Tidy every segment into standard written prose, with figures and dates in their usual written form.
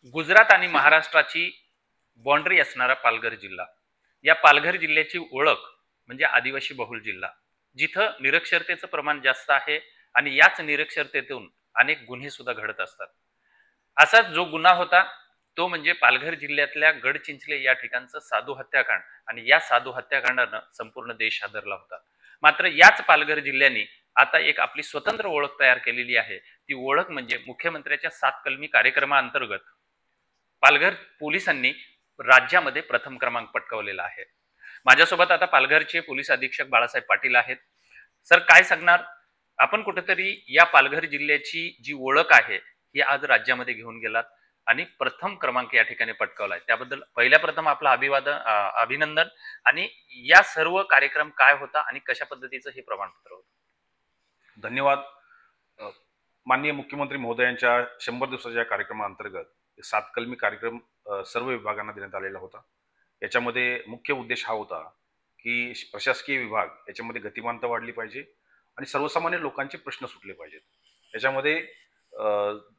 गुजरात आणि महाराष्ट्राची बाँड्री असणारा पालघर जिल्हा. या पालघर जिल्ह्याची ओळख म्हणजे आदिवासी बहुल जिल्हा. जिथं निरक्षरतेचं प्रमाण जास्त आहे आणि याच निरक्षरतेतून अनेक गुन्हे सुद्धा घडत असतात. असाच जो गुन्हा होता तो म्हणजे पालघर जिल्ह्यातल्या गडचिंचले या ठिकाणचं साधू हत्याकांड. आणि या साधू हत्याकांडानं संपूर्ण देश हादरला होता. मात्र याच पालघर जिल्ह्याने आता एक आपली स्वतंत्र ओळख तयार केलेली आहे. ती ओळख म्हणजे मुख्यमंत्र्याच्या 7 कलमी कार्यक्रमाअंतर्गत पालघर पोलिसांनी राज्यामध्ये प्रथम क्रमांक पटकावलेला आहे. माझ्यासोबत आता पालघरचे पोलीस अधीक्षक बाळासाहेब पाटील आहेत. सर, काय सांगणार? आपण कुठेतरी या पालघर जिल्ह्याची जी ओळख आहे ही आज राज्यामध्ये घेऊन गेलात आणि प्रथम क्रमांक या ठिकाणी पटकावलाय, त्याबद्दल पहिल्या प्रथम आपलं अभिनंदन. आणि या सर्व कार्यक्रम काय होता आणि कशा पद्धतीचं हे प्रमाणपत्र होतं? धन्यवाद. माननीय मुख्यमंत्री महोदयांच्या 100 दिवसाच्या कार्यक्रमाअंतर्गत 7 कलमी कार्यक्रम सर्व विभागांना देण्यात आलेला होता. याच्यामध्ये मुख्य उद्देश हा होता की प्रशासकीय विभाग याच्यामध्ये गतिमानता वाढली पाहिजे आणि सर्वसामान्य लोकांचे प्रश्न सुटले पाहिजेत. याच्यामध्ये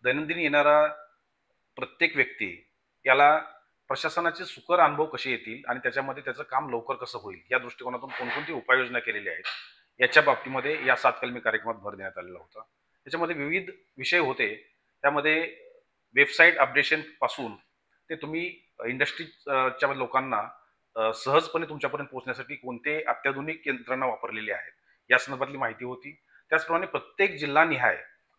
दैनंदिन येणारा प्रत्येक व्यक्ती याला प्रशासनाचे सुकर अनुभव कसे येतील आणि त्याच्यामध्ये त्याचं काम लवकर कसं होईल या दृष्टिकोनातून कोणकोणती उपाययोजना केलेल्या आहेत याच्या बाबतीमध्ये या 7 कलमी कार्यक्रमात भर देण्यात आलेला होता. त्याच्यामध्ये विविध विषय होते. त्यामध्ये वेबसाईट अपडेशन पासून ते तुम्ही इंडस्ट्रीच्या लोकांना सहजपणे तुमच्यापर्यंत पोहोचण्यासाठी कोणते अत्याधुनिक यंत्रणा वापरलेली आहेत या संदर्भातली माहिती होती. त्याचप्रमाणे प्रत्येक जिल्हानिहाय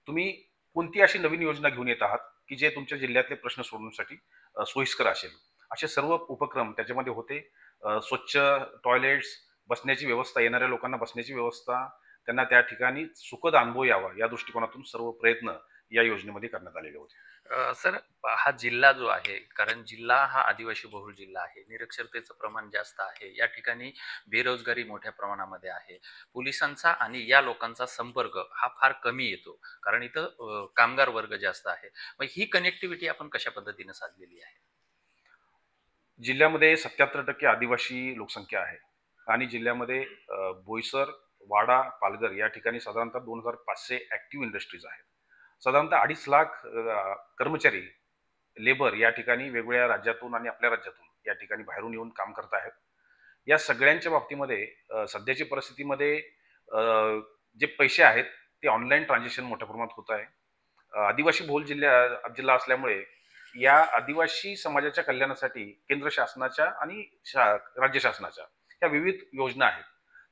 तुम्ही कोणती अशी नवीन योजना घेऊन येत आहात की जे तुमच्या जिल्ह्यातले प्रश्न सोडवण्यासाठी सोयीस्कर असेल, असे सर्व उपक्रम त्याच्यामध्ये होते. स्वच्छ टॉयलेट्स, बसण्याची व्यवस्था, येणाऱ्या लोकांना बसण्याची व्यवस्था, त्यांना त्या ठिकाणी सुखद अनुभव यावा या दृष्टिकोनातून सर्व प्रयत्न या योजनेमध्ये करण्यात आलेले होते. सर, हा जिल्हा जो आहे, कारण जिल्हा हा आदिवासी बहुल जिल्हा आहे, निरक्षरतेचं प्रमाण जास्त आहे, या ठिकाणी बेरोजगारी मोठ्या प्रमाणामध्ये आहे, पोलिसांचा आणि या लोकांचा संपर्क हा फार कमी येतो, कारण इथं कामगार वर्ग जास्त आहे. मग ही कनेक्टिव्हिटी आपण कशा पद्धतीने साधलेली आहे? जिल्ह्यामध्ये 77% आदिवासी लोकसंख्या आहे आणि जिल्ह्यामध्ये बोईसर, वाडा, पालघर या ठिकाणी साधारणतः 2500 ऍक्टिव्ह इंडस्ट्रीज आहेत. साधारणतः 2.5 लाख कर्मचारी लेबर या ठिकाणी वेगवेगळ्या राज्यातून आणि आपल्या राज्यातून या ठिकाणी बाहेरून येऊन काम करत आहेत. या सगळ्यांच्या बाबतीमध्ये सध्याची परिस्थितीमध्ये जे पैसे आहेत ते ऑनलाईन ट्रान्झॅक्शन मोठ्या प्रमाणात होत आहे. आदिवासी बहुल जिल्हा असल्यामुळे या आदिवासी समाजाच्या कल्याणासाठी केंद्र शासनाच्या आणि राज्य शासनाच्या ह्या विविध योजना आहेत.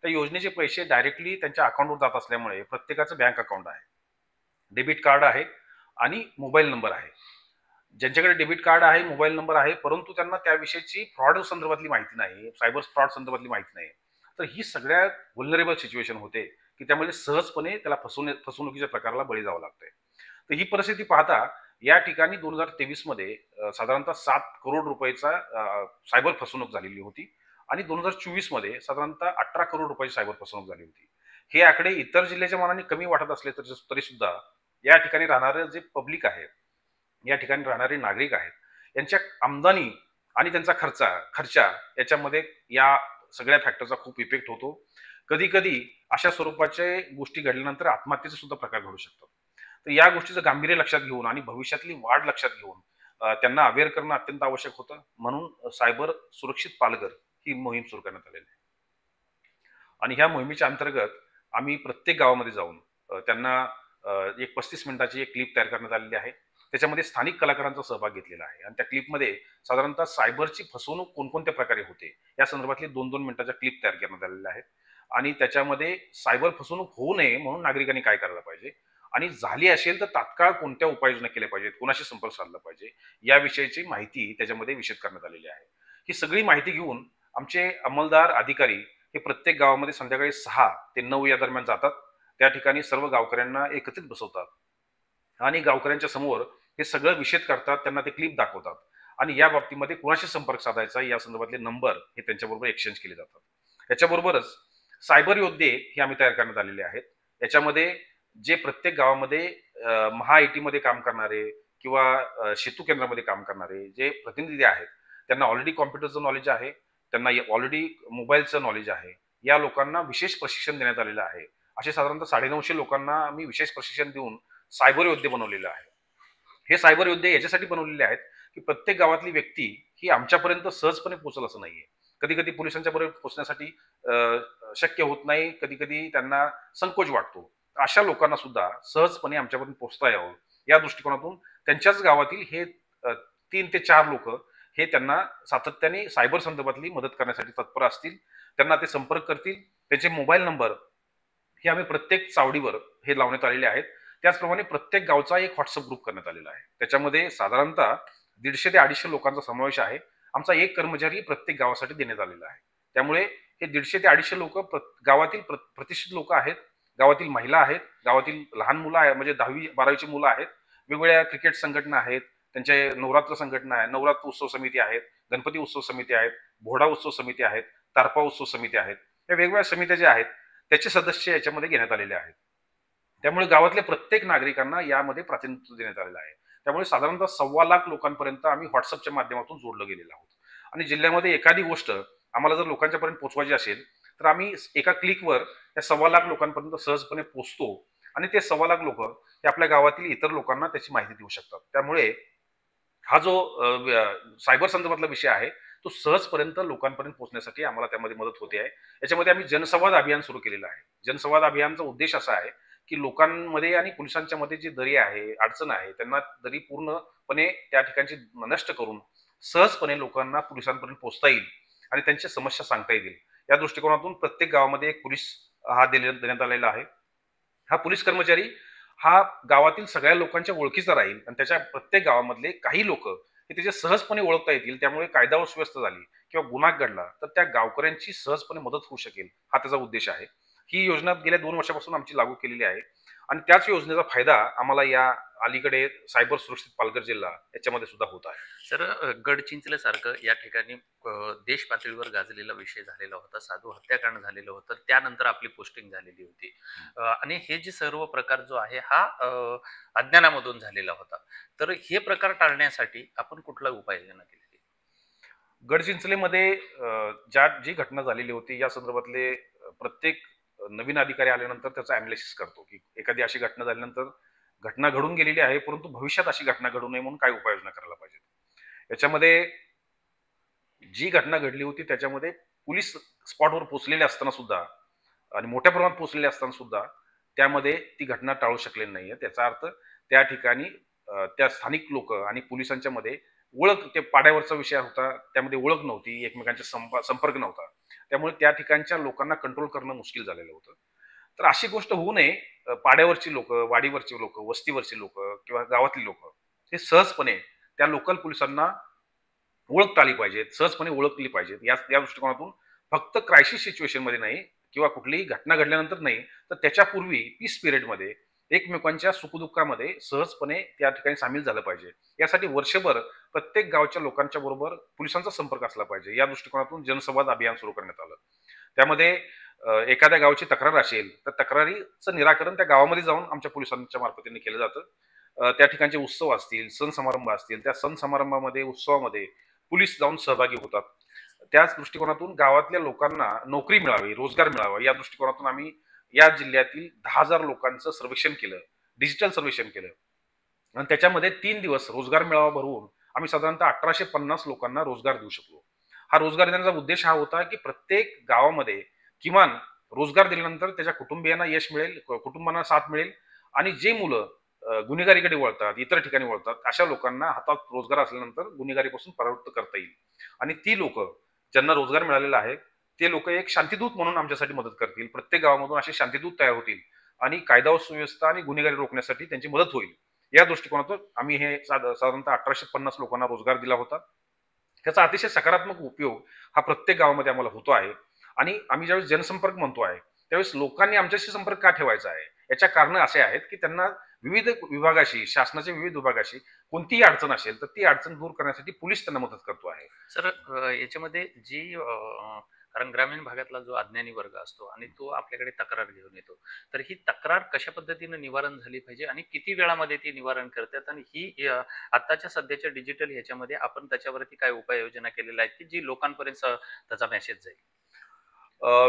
त्या योजनेचे पैसे डायरेक्टली त्यांच्या अकाउंटवर जात असल्यामुळे प्रत्येकाचं बँक अकाउंट आहे, डेबिट कार्ड आहे आणि मोबाईल नंबर आहे. ज्यांच्याकडे डेबिट कार्ड आहे, मोबाईल नंबर आहे, परंतु त्यांना त्याविषयीची फ्रॉड संदर्भातली माहिती नाही, सायबर फ्रॉड संदर्भातली माहिती नाही, तर ही सगळ्यात व्हल्नरेबल सिच्युएशन होते की त्यामुळे सहजपणे त्याला फसवणुकीच्या प्रकाराला बळी जावं लागतंय. तर ही परिस्थिती पाहता या ठिकाणी 2023 मध्ये साधारणतः 7 करोड रुपयाचा सायबर फसवणूक झालेली होती आणि 2024 मध्ये साधारणतः 18 करोड रुपयाची सायबर फसवणूक झाली होती. हे आकडे इतर जिल्ह्याच्या मानाने कमी वाटत असले तरी सुद्धा या ठिकाणी राहणारे जे पब्लिक आहे, या ठिकाणी राहणारे नागरिक आहेत, यांच्या आमदानी आणि त्यांचा खर्चा याच्यामध्ये या सगळ्या फॅक्टरचा खूप इफेक्ट होतो. कधी कधी अशा स्वरूपाच्या गोष्टी घडल्यानंतर आत्महत्येचे सुद्धा प्रकार घडू शकतात. तर या गोष्टीचं गांभीर्य लक्षात घेऊन आणि भविष्यातली वाढ लक्षात घेऊन त्यांना अवेअर करणं अत्यंत आवश्यक होतं. म्हणून सायबर सुरक्षित पालघर ही मोहीम सुरू करण्यात आलेली आहे आणि ह्या मोहिमेच्या अंतर्गत आम्ही प्रत्येक गावामध्ये जाऊन त्यांना एक 35 मिनिटाची एक क्लिप तयार करण्यात आलेली आहे. त्याच्यामध्ये स्थानिक कलाकारांचा सहभाग घेतलेला आहे आणि त्या क्लिपमध्ये साधारणतः सायबरची फसवणूक कोणकोणत्या प्रकारे होते या संदर्भातले 2-2 मिनिटाच्या क्लिप तयार करण्यात आलेल्या आहेत आणि त्याच्यामध्ये सायबर फसवणूक होऊ नये म्हणून नागरिकांनी काय करायला पाहिजे आणि झाली असेल तर तात्काळ कोणत्या उपाययोजना केल्या पाहिजेत, कोणाशी संपर्क साधला पाहिजे याविषयीची माहिती त्याच्यामध्ये विशद करण्यात आलेली आहे. ही सगळी माहिती घेऊन आमचे अंमलदार अधिकारी हे प्रत्येक गावामध्ये संध्याकाळी 6 ते 9 या दरम्यान जातात. त्या ठिकाणी सर्व गावकऱ्यांना एकत्रित बसवतात आणि गावकऱ्यांच्या समोर हे सगळं विषद करतात, त्यांना ते क्लिप दाखवतात आणि या बाबतीमध्ये कोणाशी संपर्क साधायचा या संदर्भातले नंबर हे त्यांच्याबरोबर एक्सचेंज केले जातात. याच्याबरोबरच सायबर योद्धे हे आम्ही तयार करण्यात आलेले आहेत. याच्यामध्ये जे प्रत्येक गावामध्ये महा आय टी मध्ये काम करणारे किंवा सेतू केंद्रामध्ये काम करणारे जे प्रतिनिधी आहेत, त्यांना ऑलरेडी कॉम्प्युटरचं नॉलेज आहे, त्यांना ऑलरेडी मोबाईलचं नॉलेज आहे, या लोकांना विशेष प्रशिक्षण देण्यात आलेलं आहे. असे साधारणतः 950 लोकांना आम्ही विशेष प्रशिक्षण देऊन सायबर योद्धे बनवलेलं आहे. हे सायबर योद्धे याच्यासाठी बनवलेले आहेत की प्रत्येक गावातली व्यक्ती ही आमच्यापर्यंत सहजपणे पोहोचल असं नाहीये. कधी कधी पोलिसांच्या बरोबर पोहोचण्यासाठी शक्य होत नाही, कधी कधी त्यांना संकोच वाटतो. अशा लोकांना सुद्धा सहजपणे आमच्यापर्यंत पोहोचता यावं या दृष्टिकोनातून त्यांच्याच गावातील हे 3 ते 4 लोक हे त्यांना सातत्याने सायबर संदर्भातली मदत करण्यासाठी तत्पर असतील. त्यांना ते संपर्क करतील. त्यांचे मोबाईल नंबर हे आम्ही प्रत्येक चावडीवर हे लावण्यात आलेले आहेत. त्याचप्रमाणे प्रत्येक गावचा एक व्हॉट्सअप ग्रुप करण्यात आलेला आहे. त्याच्यामध्ये साधारणतः 150 ते 250 लोकांचा समावेश आहे. आमचा एक कर्मचारी प्रत्येक गावासाठी देण्यात आलेला आहे. त्यामुळे हे 150 ते 250 लोक गावातील प्रतिष्ठित लोक आहेत, गावातील महिला आहेत, गावातील लहान मुलं आहेत, म्हणजे 10वी-12वीची मुलं आहेत, वेगवेगळ्या क्रिकेट संघटना आहेत, त्यांचे नवरात्र संघटना आहे, नवरात्र उत्सव समिती आहेत, गणपती उत्सव समिती आहेत, भोडा उत्सव समिती आहेत, तारपा उत्सव समिती आहेत. या वेगवेगळ्या समित्या ज्या आहेत त्याचे सदस्य याच्यामध्ये घेण्यात आलेले आहेत. त्यामुळे गावातल्या प्रत्येक नागरिकांना यामध्ये प्रातिनिध्य देण्यात आलेलं आहे. त्यामुळे साधारणतः 1.25 लाख लोकांपर्यंत आम्ही व्हॉट्सअपच्या माध्यमातून जोडलं गेलेलो आहोत. आणि जिल्ह्यामध्ये एखादी गोष्ट आम्हाला जर लोकांच्यापर्यंत पोहोचवायची असेल तर आम्ही एका क्लिकवर त्या 1.25 लाख लोकांपर्यंत सहजपणे पोहोचतो आणि ते 1.25 लाख लोक हे आपल्या गावातील इतर लोकांना त्याची माहिती देऊ शकतात. त्यामुळे हा जो सायबर संदर्भातला विषय आहे तो सहजपर्यंत लोकांपर्यंत पोहोचण्यासाठी आम्हाला त्यामध्ये मदत होते आहे. याच्यामध्ये आम्ही जनसंवाद अभियान सुरू केलेलं आहे. जनसंवाद अभियानचा उद्देश असा आहे की लोकांमध्ये आणि पोलिसांच्या मध्ये जी दरी आहे, अडचण आहे, त्यांना दरी पूर्णपणे त्या ठिकाणची नष्ट करून सहजपणे लोकांना पोलिसांपर्यंत पोहोचता येईल आणि त्यांच्या समस्या सांगता येतील. या दृष्टिकोनातून प्रत्येक गावामध्ये एक पोलीस हा देण्यात आलेला आहे. हा पोलीस कर्मचारी हा गावातील सगळ्या लोकांच्या ओळखीचा राहील आणि त्याच्या प्रत्येक गावामधले काही लोक हे त्याचे सहजपणे ओळखता येतील. त्यामुळे कायदा व सुव्यवस्था झाली किंवा गुन्हा घडला तर त्या गावकऱ्यांची सहजपणे मदत होऊ शकेल, हा त्याचा उद्देश आहे. ही योजना गेल्या 2 वर्षापासून आमची लागू केलेली आहे आणि त्याच योजनेचा फायदा आम्हाला या अलीकडे सायबर सुरक्षित पालघर जिल्हा याच्यामध्ये सुद्धा होत आहे. सर, गडचिंचले सारखं या ठिकाणी देश पातळीवर गाजलेला विषय झालेला होता, साधू हत्याकांड झालेलं होतं, त्यानंतर आपली पोस्टिंग झालेली होती. आणि हे जे सर्व प्रकार जो आहे हा अज्ञानामधून झालेला होता. तर हे प्रकार टाळण्यासाठी आपण कुठला उपाययोजना केली? गडचिंचलेमध्ये जी घटना झालेली होती या संदर्भातले प्रत्येक नवीन अधिकारी आल्यानंतर त्याचा अनालिसिस करतो की एखादी अशी घटना झाल्यानंतर घटना घडून गेलेली आहे, परंतु भविष्यात अशी घटना घडू नये म्हणून काय उपाययोजना करायला पाहिजे. याच्यामध्ये जी घटना घडली होती त्याच्यामध्ये पोलीस स्पॉटवर पोहोचलेले असताना सुद्धा आणि मोठ्या प्रमाणात पोहोचलेले असताना सुद्धा त्यामध्ये ती घटना टाळू शकलेली नाहीये. त्याचा अर्थ त्या ठिकाणी त्या स्थानिक लोक आणि पोलिसांच्या मध्ये ओळख, ते पाड्यावरचा विषय होता, त्यामध्ये ओळख नव्हती, एकमेकांच्या संपर्क नव्हता. त्यामुळे त्या ठिकाणच्या लोकांना कंट्रोल करणं मुश्किल झालेलं होतं. तर अशी गोष्ट होऊ नये, पाड्यावरची लोक, वाडीवरची लोक, वस्तीवरची लोक किंवा गावातली लोक हे सहजपणे त्या लोकल पोलिसांना ओळखता आली पाहिजेत, सहजपणे ओळखली पाहिजेत. या दृष्टिकोनातून फक्त क्रायसिस सिच्युएशन मध्ये नाही किंवा कुठलीही घटना घडल्यानंतर नाही, तर त्याच्यापूर्वी पीस पिरियडमध्ये एकमेकांच्या सुखदुःखामध्ये सहजपणे त्या ठिकाणी सामील झालं पाहिजे. यासाठी वर्षभर प्रत्येक गावच्या लोकांच्या बरोबर पोलिसांचा संपर्क असला पाहिजे. या दृष्टिकोनातून जनसंवाद अभियान सुरू करण्यात आलं. त्यामध्ये एखाद्या गावची तक्रार असेल तर तक्रारीचं निराकरण त्या गावामध्ये जाऊन आमच्या पोलिसांच्या मार्फतीने केलं जातं. त्या ठिकाणचे उत्सव असतील, सण समारंभ असतील, त्या सण समारंभामध्ये, उत्सवामध्ये पोलीस जाऊन सहभागी होतात. त्याच दृष्टिकोनातून गावातल्या लोकांना नोकरी मिळावी, रोजगार मिळावा, या दृष्टिकोनातून आम्ही या जिल्ह्यातील 10,000 लोकांचं सर्वेक्षण केलं, डिजिटल सर्वेक्षण केलं आणि त्याच्यामध्ये 3 दिवस रोजगार मेळावा भरवून आम्ही साधारणतः 1850 लोकांना रोजगार देऊ शकलो. हा रोजगार देण्याचा उद्देश हा होता की प्रत्येक गावामध्ये किमान रोजगार दिल्यानंतर त्याच्या कुटुंबियांना यश मिळेल, कुटुंबांना साथ मिळेल आणि जे मुलं गुन्हेगारीकडे वळतात, इतर ठिकाणी वळतात, अशा लोकांना हातात रोजगार असल्यानंतर गुन्हेगारीपासून परावृत्त करता येईल. आणि ती लोक ज्यांना रोजगार मिळालेला आहे ते लोक एक शांतिदूत म्हणून आमच्यासाठी मदत करतील. प्रत्येक गावामधून असे शांतिदूत तयार होतील आणि कायदा व सुव्यवस्था आणि गुन्हेगारी रोखण्यासाठी त्यांची मदत होईल. या दृष्टिकोनातून आम्ही हे साधारणतः 1850 लोकांना रोजगार दिला होता. त्याचा अतिशय सकारात्मक उपयोग हा प्रत्येक गावामध्ये आम्हाला होतो आहे. आणि आम्ही ज्यावेळेस जनसंपर्क म्हणतो आहे त्यावेळेस लोकांनी आमच्याशी संपर्क का ठेवायचा आहे, याच्या कारण असे आहेत की त्यांना विविध विभागाशी, शासनाच्या विविध विभागाशी कोणतीही अडचण असेल तर ती अडचण दूर करण्यासाठी पोलीस त्यांना मदत करतो आहे. सर, याच्यामध्ये जी कारण ग्रामीण भागातला जो अज्ञानी वर्ग असतो आणि तो आपल्याकडे तक्रार घेऊन येतो, तर ही तक्रार कशा पद्धतीने निवारण झाली पाहिजे आणि किती वेळामध्ये ती निवारण करतात आणि ही आताच्या सध्याच्या डिजिटल ह्याच्यामध्ये आपण त्याच्यावरती काय उपाययोजना केलेल्या आहेत की जी लोकांपर्यंत त्याचा मेसेज जाईल?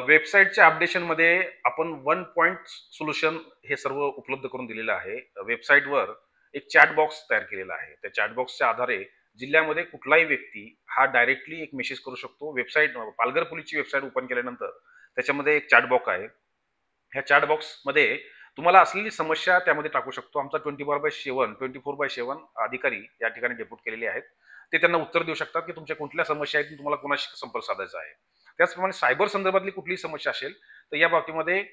वेबसाईटच्या अपडेशनमध्ये आपण 1 पॉइंट सोल्युशन हे सर्व उपलब्ध करून दिलेलं आहे. वेबसाईटवर एक चॅट बॉक्स तयार केलेला आहे. त्या चॅट बॉक्सच्या आधारे जिल्ह्यामध्ये कुठलाही व्यक्ती हा डायरेक्टली एक मेसेज करू शकतो. वेबसाईट पालघर पोलीसची वेबसाईट ओपन केल्यानंतर त्याच्यामध्ये एक चॅट बॉक्स आहे. ह्या चॅट बॉक्समध्ये तुम्हाला असलेली समस्या त्यामध्ये टाकू शकतो. आमचा 24/7 अधिकारी या ठिकाणी डेप्यूट केलेले आहेत. ते त्यांना उत्तर देऊ शकतात की तुमच्या कुठल्या समस्या आहेत, तुम्हाला कोणाशी संपर्क साधायचा आहे. त्याचप्रमाणे सायबर संदर्भातली कुठलीही समस्या असेल तर या बाबतीमध्ये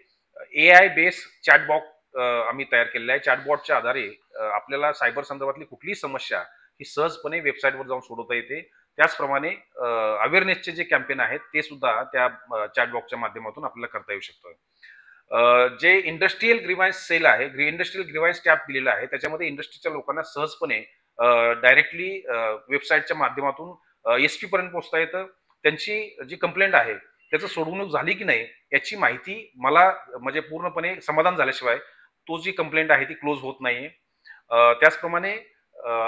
AI बेस चॅटबॉट आम्ही तयार केलेला आहे. चॅटबॉटच्या आधारे आपल्याला सायबर संदर्भातली कुठलीही समस्या ही सहजपणे वेबसाईटवर जाऊन सोडवता येते. त्याचप्रमाणे अवेअरनेसचे जे कॅम्पेन आहेत ते सुद्धा त्या चॅटबॉक्सच्या माध्यमातून आपल्याला करता येऊ शकतं. जे इंडस्ट्रीयल ग्रीव्हान्स सेल आहे, इंडस्ट्रीयल ग्रीव्हान्स टॅब दिलेला आहे, त्याच्यामध्ये इंडस्ट्रीच्या लोकांना सहजपणे डायरेक्टली वेबसाईटच्या माध्यमातून SP पर्यंत पोहोचता येतं. त्यांची जी कंप्लेंट आहे त्याचं सोडवणूक झाली की नाही याची माहिती मला म्हणजे पूर्णपणे समाधान झाल्याशिवाय तो जी कंप्लेंट आहे ती क्लोज होत नाहीये. त्याचप्रमाणे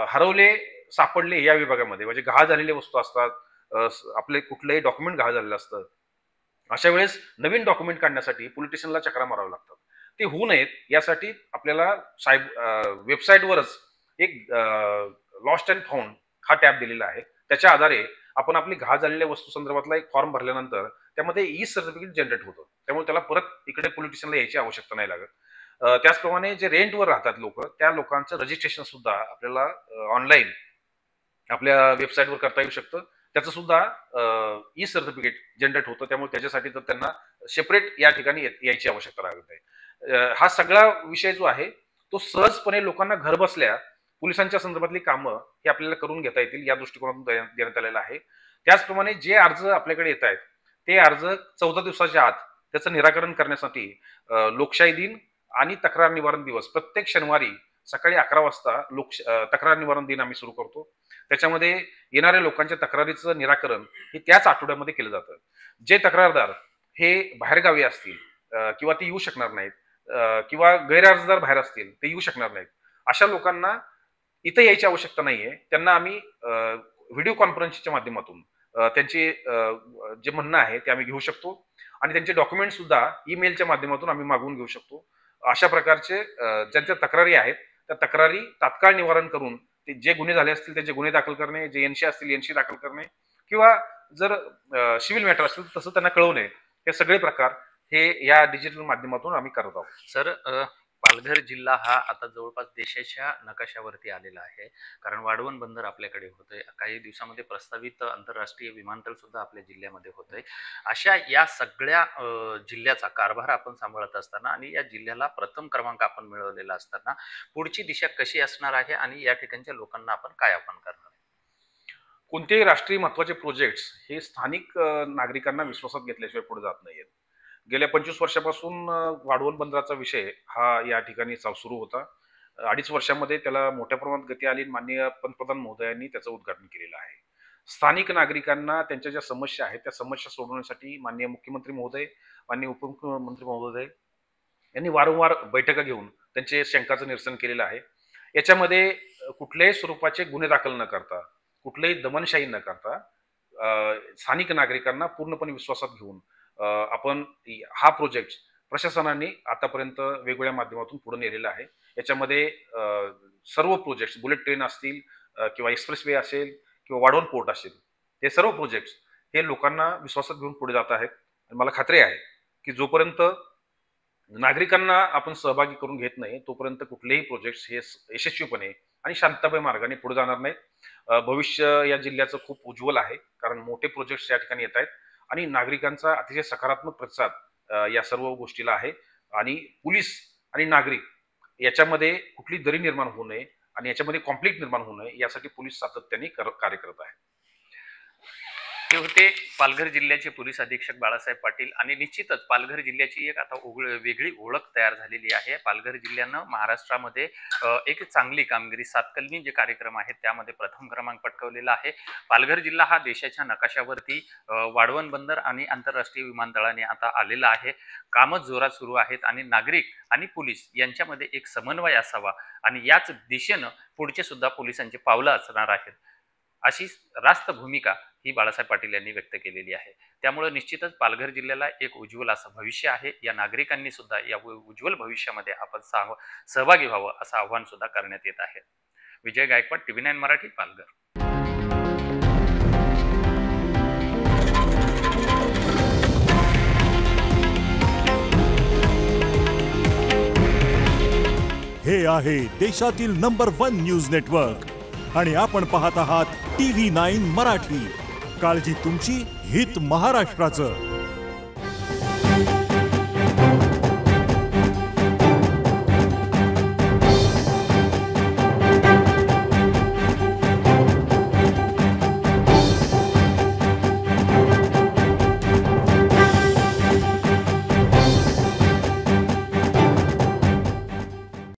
हरवले सापडले या विभागामध्ये म्हणजे गहाळ झालेले वस्तू असतात, आपले कुठलंही डॉक्युमेंट गहाळ झालेलं असतं. अशा वेळेस नवीन डॉक्युमेंट काढण्यासाठी पोलीस स्टेशनला चक्रा माराव्या लागतात. ते होऊ नयेत यासाठी आपल्याला वेबसाईटवरच एक लॉस्ट अँड फाउंड हा टॅब दिलेला आहे. त्याच्या आधारे आपण आपली गहाळ झालेल्या वस्तू संदर्भातला एक फॉर्म भरल्यानंतर त्यामध्ये ई सर्टिफिकेट जनरेट होतं. त्यामुळे त्याला परत इकडे पोलीस स्टेशनला यायची आवश्यकता नाही लागत. त्याचप्रमाणे जे रेंटवर राहतात लोक, त्या लोकांचं रजिस्ट्रेशन सुद्धा आपल्याला ऑनलाईन आपल्या वेबसाईटवर करता येऊ शकतं. त्याचं सुद्धा ई सर्टिफिकेट जनरेट होतं. त्यामुळे त्याच्यासाठी तर त्यांना सेपरेट या ठिकाणी यायची आवश्यकता लागत आहे. हा सगळा विषय जो आहे तो सहजपणे लोकांना घर बसल्या पोलिसांच्या संदर्भातली कामं ही आपल्याला करून घेता येतील या दृष्टिकोनातून देण्यात आलेला आहे. त्याचप्रमाणे जे अर्ज आपल्याकडे येत आहेत ते अर्ज 14 दिवसाच्या आत त्याचं निराकरण करण्यासाठी लोकशाही दिन आणि तक्रार निवारण दिवस प्रत्येक शनिवारी सकाळी 11 वाजता तक्रार निवारण दिन आम्ही सुरू करतो. त्याच्यामध्ये येणाऱ्या लोकांच्या तक्रारीचं निराकरण हे त्याच आठवड्यामध्ये केलं जातं. जे तक्रारदार हे बाहेरगावी असतील किंवा ते येऊ शकणार नाहीत किंवा गैरअर्जदार बाहेर असतील ते येऊ शकणार नाहीत, अशा लोकांना इथं यायची आवश्यकता नाहीये. त्यांना आम्ही व्हिडिओ कॉन्फरन्सच्या माध्यमातून त्यांचे जे म्हणणं आहे ते आम्ही घेऊ शकतो आणि त्यांचे डॉक्युमेंट सुद्धा ईमेलच्या माध्यमातून आम्ही मागवून घेऊ शकतो. अशा प्रकारचे ज्यांच्या तक्रारी आहेत त्या तक्रारी तात्काळ निवारण करून ते जे गुन्हे झाले असतील त्याचे गुन्हे दाखल करणे, जे NC असतील NC दाखल करणे किंवा जर सिव्हिल मॅटर असतील तसं त्यांना कळवणे, हे सगळे प्रकार हे या डिजिटल माध्यमातून आम्ही करत आहोत. सर, पालघर जिल्हा हा आता जवळपास देशाच्या नकाशावरती आलेला आहे. कारण वाढवण बंदर आपल्याकडे होतंय, काही दिवसामध्ये प्रस्तावित आंतरराष्ट्रीय विमानतळ सुद्धा आपल्या जिल्ह्यामध्ये होतंय. अशा या सगळ्या जिल्ह्याचा कारभार आपण सांभाळत असताना आणि या जिल्ह्याला प्रथम क्रमांक आपण मिळवलेला असताना पुढची दिशा कशी असणार आहे आणि या ठिकाणच्या लोकांना आपण काय आव्हान करणार आहे? कोणतेही राष्ट्रीय महत्वाचे प्रोजेक्ट्स हे स्थानिक नागरिकांना विश्वासात घेतल्याशिवाय पुढे जात नाहीयेत. गेल्या 25 वर्षापासून वाढवण बंदराचा विषय हा या ठिकाणी सुरू होता. 2.5 वर्षामध्ये त्याला मोठ्या प्रमाणात गती आली. माननीय पंतप्रधान महोदयांनी त्याचं उद्घाटन केलेलं आहे. स्थानिक नागरिकांना त्यांच्या ज्या समस्या आहेत त्या समस्या सोडवण्यासाठी माननीय मुख्यमंत्री महोदय, माननीय उपमुख्यमंत्री महोदय यांनी वारंवार बैठका घेऊन त्यांचे शंकाचं निरसन केलेलं आहे. याच्यामध्ये कुठल्याही स्वरूपाचे गुन्हे दाखल न करता, कुठल्याही दमनशाही न करता स्थानिक नागरिकांना पूर्णपणे विश्वासात घेऊन आपण हा प्रोजेक्ट प्रशासनाने आतापर्यंत वेगवेगळ्या माध्यमातून पुढे नेलेला आहे. याच्यामध्ये सर्व प्रोजेक्ट बुलेट ट्रेन असतील किंवा एक्सप्रेस वे असेल किंवा वाढवण पोर्ट असेल, हे सर्व प्रोजेक्ट हे लोकांना विश्वासात घेऊन पुढे जात आहेत. आणि मला खात्री आहे की जोपर्यंत नागरिकांना आपण सहभागी करून घेत नाही तोपर्यंत कुठलेही प्रोजेक्ट हे यशस्वीपणे आणि शांततामय मार्गाने पुढे जाणार नाहीत. भविष्य या जिल्ह्याचं खूप उज्ज्वल आहे कारण मोठे प्रोजेक्ट्स या ठिकाणी येत आहेत आणि नागरिकांचा अतिशय सकारात्मक प्रतिसाद या सर्व गोष्टीला आहे. आणि पोलीस आणि नागरिक याच्यामध्ये कुठली दरी निर्माण होऊ नये आणि याच्यामध्ये कॉन्फ्लिक्ट निर्माण होऊ नये यासाठी पोलीस सातत्याने कार्य करत आहे. ते होते पालघर जिल्ह्याचे पोलीस अधीक्षक बाळासाहेब पाटील. आणि निश्चितच पालघर जिल्ह्याची एक आता वेगळी ओळख तयार झालेली आहे. पालघर जिल्ह्यानं महाराष्ट्रामध्ये एक चांगली कामगिरी, 7 कलमी जे कार्यक्रम आहेत त्यामध्ये प्रथम क्रमांक पटकावलेला आहे. पालघर जिल्हा हा देशाच्या नकाशावरती वाढवण बंदर आणि आंतरराष्ट्रीय विमानतळाने आता आलेला आहे. कामं जोरात सुरू आहेत आणि नागरिक आणि पोलीस यांच्यामध्ये एक समन्वय असावा आणि याच दिशेनं पुढचे सुद्धा पोलिसांचे पावलं असणार आहेत. अशी रास्त भूमिका ही बाळासाहेब पाटील यांनी व्यक्त केलेली आहे. त्यामुळे निश्चितच पालघर जिल्ह्याला एक उज्ज्वल असं भविष्य आहे. या नागरिकांनी सुद्धा या उज्ज्वल भविष्यामध्ये आपण सहभागी व्हावं असं आव्हान सुद्धा करण्यात येत आहे. विजय गायकवाड, TV9 मराठी, पालघर. हे आहे देशातील नंबर 1 न्यूज नेटवर्क आणि आपण पाहत आहात TV9 मराठी. काळजी तुमची, हित महाराष्ट्राचं.